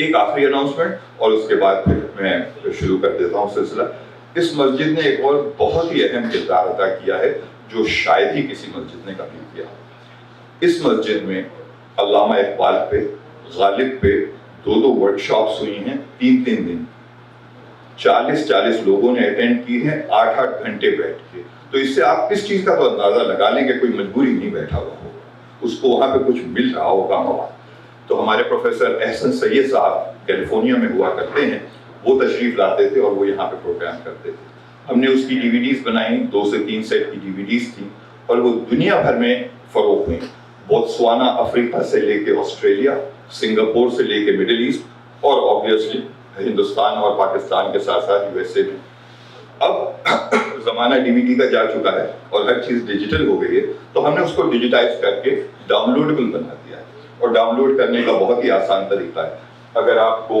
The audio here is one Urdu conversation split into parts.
ایک آخری اناؤنسمنٹ اور اس کے بعد پھر میں شروع کر دیتا ہوں سلسلہ. اس مسجد نے ایک اور بہت ہی اہم کردار ادا کیا ہے جو شاید ہی کسی مسجد نے کبھی کیا. اس مسجد میں علامہ اقبال پہ، غالب پہ 2 ورک شاپس ہوئی ہیں 3 دن. 40 لوگوں نے اٹینڈ کی ہیں 8 گھنٹے بیٹھ کے. تو اس سے آپ کس چیز کا تو اندازہ لگا لیں کہ کوئی مجبوری نہیں بیٹھا ہوا ہو، اس کو وہاں پہ کچھ مل رہا ہوگا مواد. تو ہمارے پروفیسر احسن سید صاحب کیلیفورنیا میں ہوا کرتے ہیں، وہ تشریف لاتے تھے اور وہ یہاں پہ پروگرام کرتے تھے. ہم نے اس کی DVDs بنائیں، 2 سے 3 سیٹ کی DVDs تھیں اور وہ دنیا بھر میں فروغ ہوئیں. بوتسوانا افریقہ سے لے کے آسٹریلیا، سنگاپور سے لے کے مڈل ایسٹ اور آبویسلی ہندوستان اور پاکستان کے ساتھ ساتھ USA میں. اب زمانہ DVD کا جا چکا ہے اور ہر چیز ڈیجیٹل ہو گئی ہے، تو ہم نے اس کو ڈیجیٹائز کر کے ڈاؤن لوڈیبل بنا دیا ہے. اور ڈاؤن لوڈ کرنے کا بہت ہی آسان طریقہ ہے. اگر آپ کو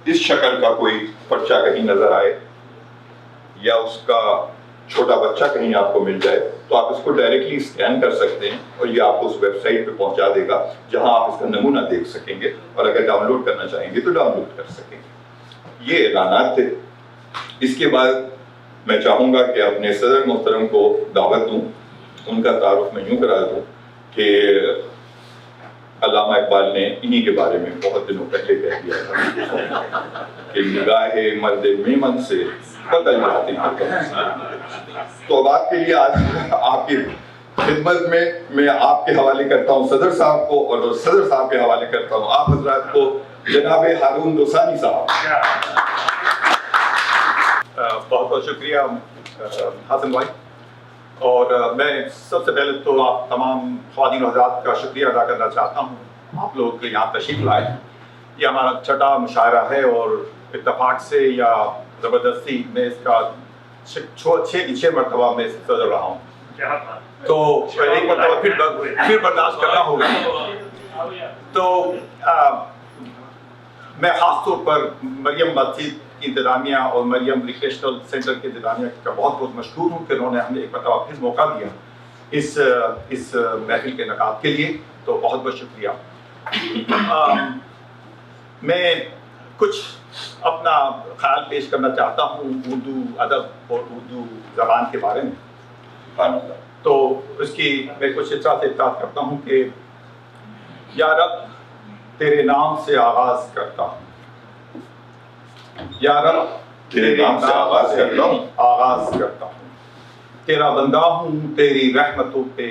اس شکل کا کوئی پرچہ کہیں نظر آئے یا اس کا چھوٹا بچہ کہیں آپ کو مل جائے تو آپ اس کو ڈائریکٹلی اسکین کر سکتے ہیں اور یہ آپ کو اس ویب سائٹ پہ پہنچا دے گا جہاں آپ اس کا نمونہ دیکھ سکیں گے، اور اگر ڈاؤن لوڈ کرنا چاہیں گے تو ڈاؤن لوڈ کر سکیں گے. یہ اعلانات تھے. اس کے بعد میں چاہوں گا کہ اپنے صدر محترم کو دعوت دوں. ان کا تعارف میں یوں کرا دوں کہ علامہ اقبال نے انہی کے بارے میں بہت دنوں پہلے کہہ دیا تھا کہ نگاہ مرد میمن سے بدل جاتے ہیں. تو اب آپ کے لیے آپ کی خدمت میں آپ کے حوالے کرتا ہوں صدر صاحب کو، اور صدر صاحب کے حوالے کرتا ہوں آپ حضرات کو جناب ہارون دوسانی صاحب. بہت بہت شکریہ حسن بھائی. اور میں سب سے پہلے تو آپ تمام خواتین و حضرات کا شکریہ ادا کرنا چاہتا ہوں. آپ لوگ یہاں تشریف لائے. یہ ہمارا 6واں مشاعرہ ہے اور اتفاق سے یا زبردستی میں اس کا 6 مرتبہ میں صدر رہا ہوں. تو ایک مرتبہ پھر برداشت کرنا ہوگا. تو میں خاص طور پر مریم مسجد کی انتظامیہ اور مریم ریکریشنل سینٹر کے انتظامیہ کا بہت بہت مشکور ہوں کہ انہوں نے ہمیں ایک مرتبہ پھر موقع دیا اس محفل کے انعقاد کے لیے. تو بہت بہت شکریہ. میں کچھ اپنا خیال پیش کرنا چاہتا ہوں اردو ادب اور اردو زبان کے بارے میں. تو اس کی میں کچھ اس طرح سے اطلاع کرتا ہوں کہ یا رب تیرے نام سے آغاز کرتا ہوں، یا رب تیرے نام سے آغاز کرتا ہوں، تیرا بندہ ہوں تیری رحمتوں پہ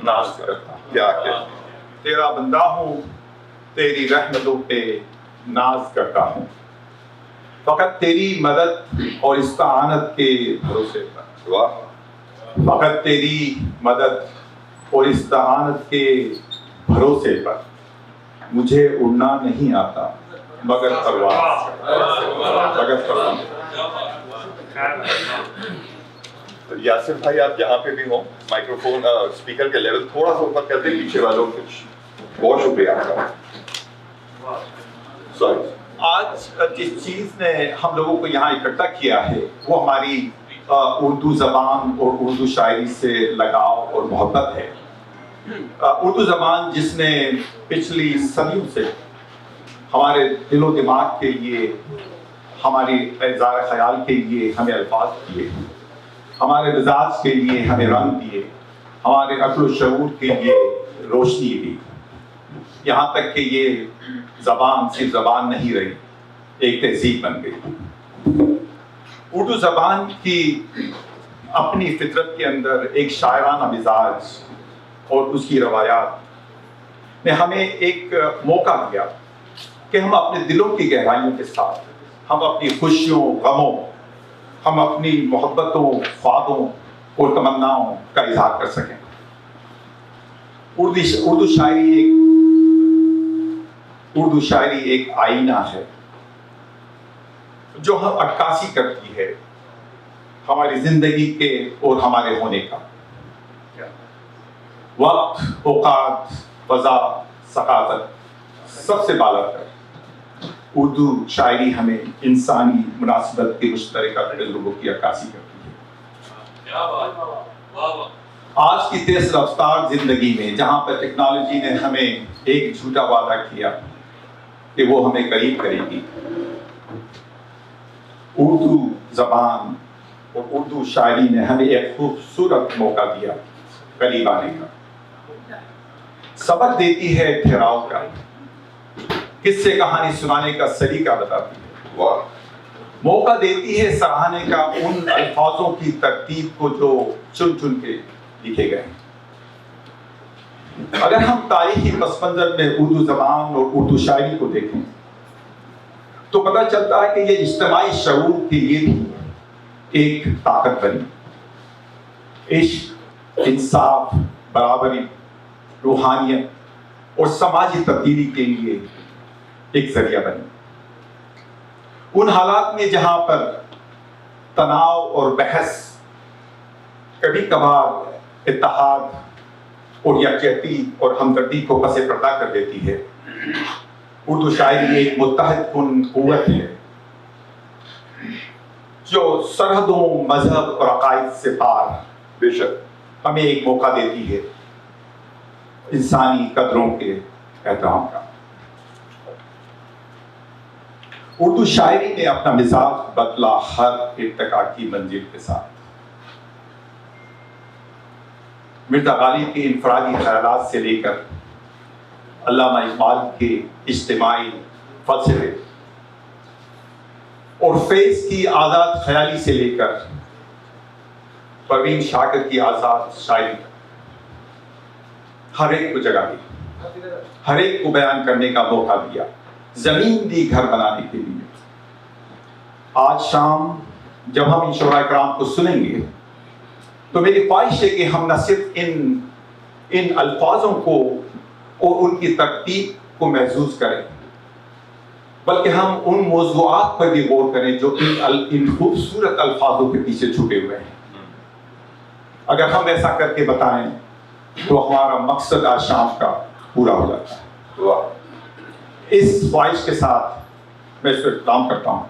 ناز کرتا ہوں. کیا تیرا بندہ ہوں تیری رحمتوں پہ ناز کرتا ہوں. فقط تیری مدد اور استعانت کے بھروسے پر، واہ، فقط تیری مدد اور استعانت کے بھروسے پر مجھے اڑنا نہیں آتا مگر پرواز. یاسر بھائی آپ جہاں پہ بھی ہوں مائکروفون اسپیکر کے لیول تھوڑا سا اوپر کر دیں پیچھے والوں کو. بہت شکریہ آپ کا. سوری. آج جس چیز نے ہم لوگوں کو یہاں اکٹھا کیا ہے وہ ہماری اردو زبان اور اردو شاعری سے لگاؤ اور محبت ہے. اردو زبان جس نے پچھلی صدیوں سے ہمارے دل و دماغ کے لیے، ہماری اظہار خیال کے لیے ہمیں الفاظ دیے، ہمارے مزاج کے لیے ہمیں رنگ دیے، ہمارے عقل و شعور کے لیے روشنی دی. یہاں تک کہ یہ زبان صرف زبان نہیں رہی، ایک تہذیب بن گئی. اردو زبان کی اپنی فطرت کے اندر ایک شاعرانہ مزاج اور اس کی روایات نے ہمیں ایک موقع دیا کہ ہم اپنے دلوں کی گہرائیوں کے ساتھ، ہم اپنی خوشیوں غموں، ہم اپنی محبتوں خوابوں اور تمناؤں کا اظہار کر سکیں. اردو شاعری ایک آئینہ ہے جو ہم عکاسی کرتی ہے ہماری زندگی کے اور ہمارے ہونے کا. وقت، اوقات، فضا، ثقافت سب سے بالا کر اردو شاعری ہمیں انسانی مناسبت کے مشترکہ تجربوں کی عکاسی کرتی ہے. آج کی تیز رفتار زندگی میں جہاں پر ٹیکنالوجی نے ہمیں ایک جھوٹا وعدہ کیا کہ وہ ہمیں قریب کرے گی. اردو زبان اور اردو شاعری نے ہمیں ایک خوبصورت موقع دیا قریب آنے کا. سبق دیتی ہے ٹھہراؤ کا، قصے کہانی سنانے کا سلیقہ بتاتی ہے. واہ. موقع دیتی ہے سراہنے کا ان الفاظوں کی ترتیب کو جو چن چن کے لکھے گئے ہیں. اگر ہم تاریخی پس منظر میں اردو زبان اور اردو شاعری کو دیکھیں تو پتہ چلتا ہے کہ یہ اجتماعی شعور کے لیے بھی ایک طاقت بنی. عشق، انصاف، برابری، روحانیت اور سماجی تبدیلی کے لیے ایک ذریعہ بنی. ان حالات میں جہاں پر تناؤ اور بحث کبھی کبھار اتحاد اور یکجہتی اور ہمدردی کو پس پردہ کر دیتی ہے، اردو شاعری ایک متحد کن قوت ہے جو سرحدوں، مذہب اور عقائد سے پار بے شک ہمیں ایک موقع دیتی ہے انسانی قدروں کے احترام کا. اردو شاعری نے اپنا مزاج بدلا ہر ارتقاء کی منزل کے ساتھ. مرزا غالب کے انفرادی خیالات سے لے کر علامہ اقبال کے اجتماعی فلسفے اور فیض کی آزاد خیالی سے لے کر پروین شاکر کی آزاد شاعری تک ہر ایک کو جگہ دی، ہر ایک کو بیان کرنے کا موقع دیا، زمین دی گھر بنانے کے لیے. آج شام جب ہم ان شعراء کرام کو سنیں گے تو میری خواہش ہے کہ ہم نہ صرف ان الفاظوں کو اور ان کی ترتیب کو محسوس کریں بلکہ ہم ان موضوعات پر بھی غور کریں جو ان خوبصورت الفاظوں کے پیچھے چھپے ہوئے ہیں. اگر ہم ایسا کر کے بتائیں تو ہمارا مقصد آج شام کا پورا ہو جاتا ہے. واہ. اس خواہش کے ساتھ میں اس کو اختتام کرتا ہوں.